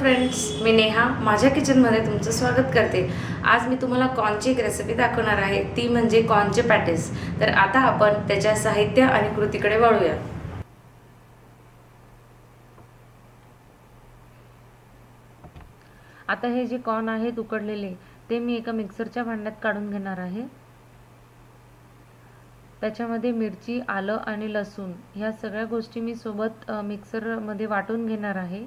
Friends, मी नेहा माझ्या किचनमध्ये तुमचं स्वागत करते। आज मी तुम्हाला कॉर्नची एक रेसिपी दाखवणार आहे, ती म्हणजे कॉर्नचे पॅटीस। तर आता आपण त्याच्या साहित्य आणि कृतीकडे वळूया। आता हे जे कॉर्न आहेत उकडलेले ते मी एका मिक्सरच्या भांड्यात काढून घेणार आहे। त्याच्यामध्ये मिरची, आलं आणि लसूण ह्या सगळ्या गोष्टी मी सोबत मिक्सरमध्ये वाटून घेणार आहे।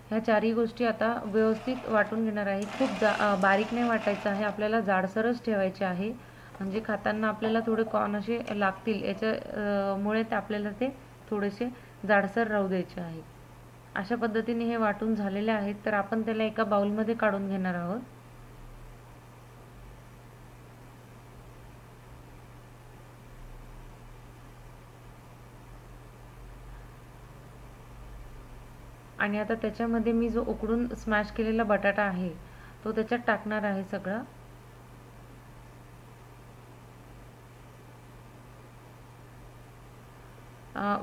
ह्या चारही गोष्टी आता व्यवस्थित वाटून घेणार आहे। खूप बारीक नाही वाटायचं आहे, आपल्याला जाडसरच ठेवायचे आहे, म्हणजे खाताना आपल्याला थोडे कॉर्न असे लागतील, याच्यामुळे आपल्याला ते थोडेसे जाडसर राहू द्यायचे आहे। अशा पद्धतीने हे वाटून झालेले आहेत, तर आपण त्याला एका बाउलमध्ये काढून घेणार आहोत। आणि आता त्याच्यामध्ये मी जो उकडून स्मॅश केलेला बटाटा आहे तो त्याच्यात टाकणार आहे सगळं।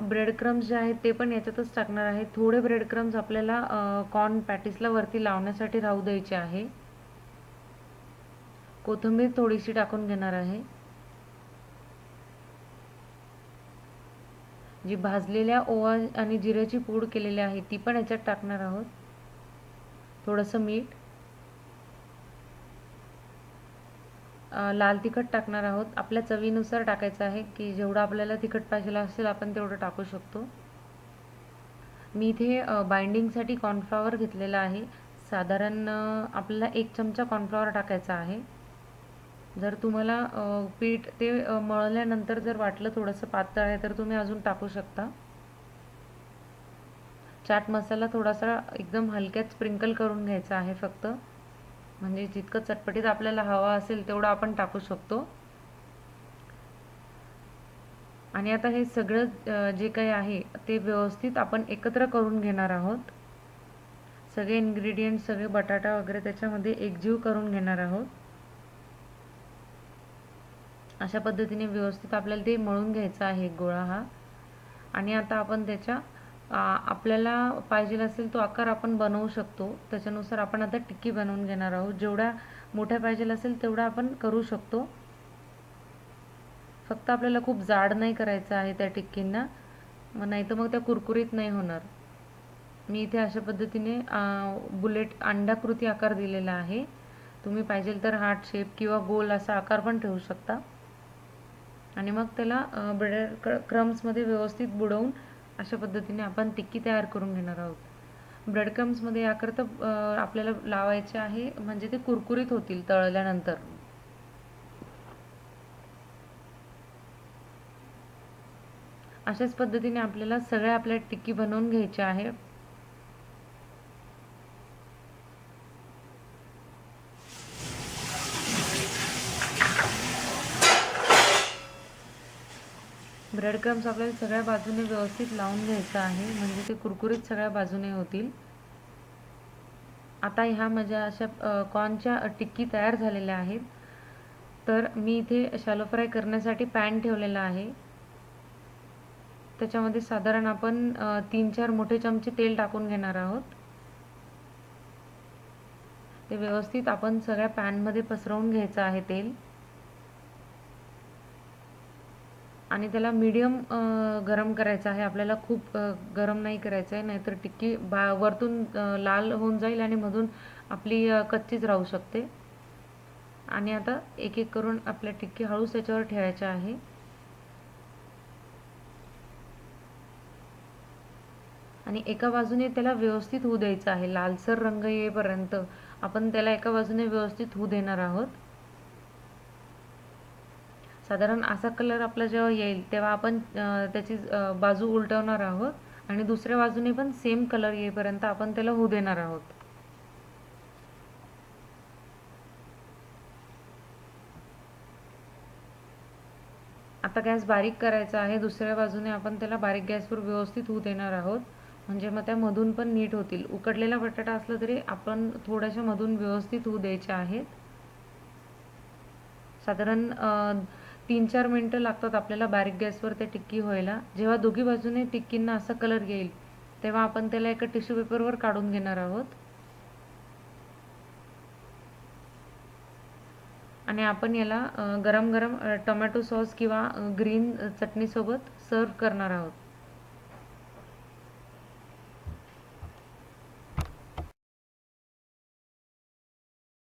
ब्रेड क्रम्स जे आहेत ते पण याच्यातच टाकणार आहे। थोडे ब्रेड क्रम्स आपल्याला कॉर्न पॅटीसला वरती लावण्यासाठी राहू द्यायचे आहे। कोथिंबीर थोडीशी टाकून घेणार आहे। जी भाजलेल्या ओवा आणि जिऱ्याची पूड केलेली आहे ती पण याच्यात टाकणार आहोत। थोडंसं मीठ, लाल तिखट टाकणार आहोत। आपल्या चवीनुसार टाकायचं आहे, की जेवढं आपल्याला तिखट पाहिजे असेल आपण तेवढं टाकू शकतो। मी इथे बाइंडिंगसाठी कॉर्नफ्लॉवर घेतलेला आहे। साधारण आपल्याला 1 चमचा कॉर्नफ्लॉवर टाकायचा आहे। जर तुम्हाला पीठ ते मळल्यानंतर जर वाटलं थोडंसं पातळ आहे तर तुम्ही अजून टाकू शकता। चाट मसाला थोडासा एकदम हलक्यात स्प्रिंकल करून घ्यायचा आहे फक्त, म्हणजे जितकं चटपटीत आपल्याला हवा असेल तेवढं आपण टाकू शकतो। आणि आता हे सगळं जे काही आहे ते व्यवस्थित आपण एकत्र करून घेणार आहोत। सगळे इन्ग्रेडियंट्स, सगळे बटाटा वगैरे त्याच्यामध्ये एकजीव करून घेणार आहोत। अशा पद्धतीने व्यवस्थित आपल्याला ते मळून घ्यायचं आहे गोळा हा। आणि आता आपण त्याच्या आपल्याला पाहिजे असेल तो आकार आपण बनवू शकतो, त्याच्यानुसार आपण आता टिक्की बनवून घेणार आहोत। जेवढ्या मोठ्या पाहिजे असेल तेवढा आपण करू शकतो, फक्त आपल्याला खूप जाड नाही करायचं आहे त्या टिक्कींना, नाही तर मग त्या कुरकुरीत नाही होणार। मी इथे अशा पद्धतीने बुलेट अंडाकृती आकार दिलेला आहे। तुम्ही पाहिजे तर हार्ट शेप किंवा गोल असा आकार पण ठेवू शकता। आणि मग त्याला ब्रेड क्रम्समध्ये व्यवस्थित बुडवून अशा पद्धतीने आपण टिक्की तयार करून घेणार आहोत। ब्रेड क्रम्समध्ये याकरता आपल्याला लावायचे आहे, म्हणजे ते कुरकुरीत होतील तळल्यानंतर। अशाच पद्धतीने आपल्याला सगळ्या आपल्या टिक्की बनवून घ्यायच्या आहे। ब्रेड क्रम्स आपल्याला सगळ्या बाजूने व्यवस्थित लावून घ्यायचं आहे, म्हणजे ते कुरकुरीत सगळ्या बाजूने होतील। आता ह्या माझ्या अशा कॉर्नच्या टिक्की तयार झालेल्या आहेत। तर मी इथे शॅलो फ्राय करण्यासाठी पॅन ठेवलेला आहे। त्याच्यामध्ये साधारण आपण 3-4 मोठे चमचे तेल टाकून घेणार आहोत। ते व्यवस्थित आपण सगळ्या पॅनमध्ये पसरवून घ्यायचं आहे तेल, आणि त्याला मीडियम गरम करायचं आहे। आपल्याला खूप गरम नाही करायचं आहे, नाहीतर टिक्की वरतून लाल होऊन जाईल आणि मधून आपली कच्चीच राहू शकते। आणि आता एक एक करून आपल्या टिक्की हळूच त्याच्यावर ठेवायच्या आहे। आणि एका बाजूने त्याला व्यवस्थित होऊ द्यायचं आहे, लालसर रंग येईपर्यंत आपण त्याला एका बाजूने व्यवस्थित होऊ देणार आहोत। साधारण असा कलर आपला जेव्हा येईल तेव्हा आपण त्याची बाजू उलटवणार आहोत आणि दुसऱ्या बाजूने पण सेम कलर येईपर्यंत आपण त्याला होऊ देणार आहोत। आता गॅस बारीक करायचा आहे। दुसऱ्या बाजूने आपण त्याला बारीक गॅसवर व्यवस्थित होऊ देणार आहोत, म्हणजे मग त्या मधून पण नीट होतील। उकडलेला बटाटा असला तरी आपण थोड्याशा मधून व्यवस्थित होऊ द्यायचे आहेत। साधारण 3-4 मिनिटं लागतात आपल्याला बारीक गॅसवर त्या टिक्की व्हायला। जेव्हा दोघी बाजूने टिक्कींना असा कलर येईल तेव्हा आपण त्याला एका टिश्यू पेपरवर काढून घेणार आहोत आणि आपण याला गरम गरम टोमॅटो सॉस किंवा ग्रीन चटणीसोबत सर्व करणार आहोत.